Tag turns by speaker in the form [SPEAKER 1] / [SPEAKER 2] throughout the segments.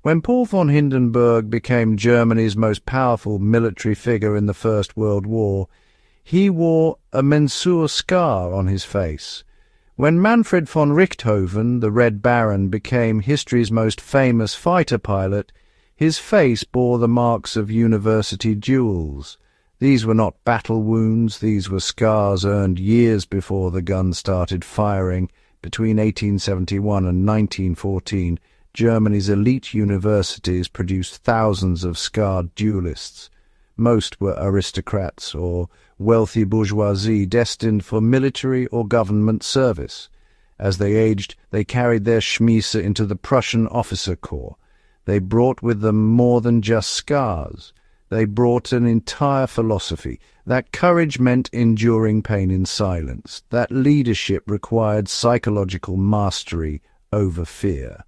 [SPEAKER 1] When Paul von Hindenburg became Germany's most powerful military figure in the First World War, he wore a Mensur scar on his face. When Manfred von Richthofen, the Red Baron, became history's most famous fighter pilot, his face bore the marks of university duels. These were not battle wounds, these were scars earned years before the gun started firing. Between 1871 and 1914, Germany's elite universities produced thousands of scarred duelists. Most were aristocrats or wealthy bourgeoisie destined for military or government service. As they aged, they carried their Schmiese into the Prussian officer corps. They brought with them more than just scars. They brought an entire philosophy, that courage meant enduring pain in silence, that leadership required psychological mastery over fear.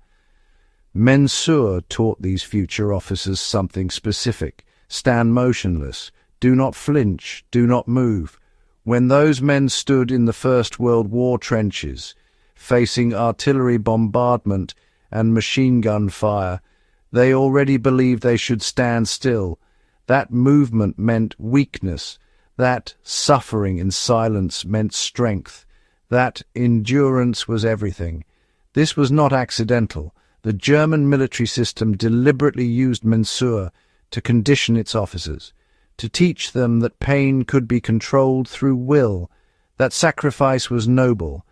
[SPEAKER 1] Mensur taught these future officers something specific. Stand motionless. Do not flinch. Do not move. When those men stood in the First World War trenches, facing artillery bombardment and machine gun fire, they already believed they should stand still. That movement meant weakness. That suffering in silence meant strength. That endurance was everything. This was not accidental. The German military system deliberately used Mensur to condition its officers, to teach them that pain could be controlled through will, that sacrifice was noble,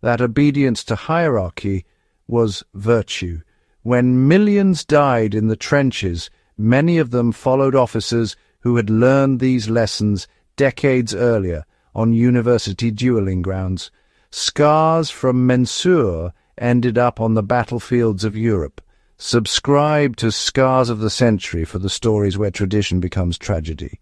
[SPEAKER 1] that obedience to hierarchy was virtue. When millions died in the trenches, many of them followed officers who had learned these lessons decades earlier on university dueling grounds. Scars from Mensur ended up on the battlefields of Europe. Subscribe to Scars of the Century for the stories where tradition becomes tragedy.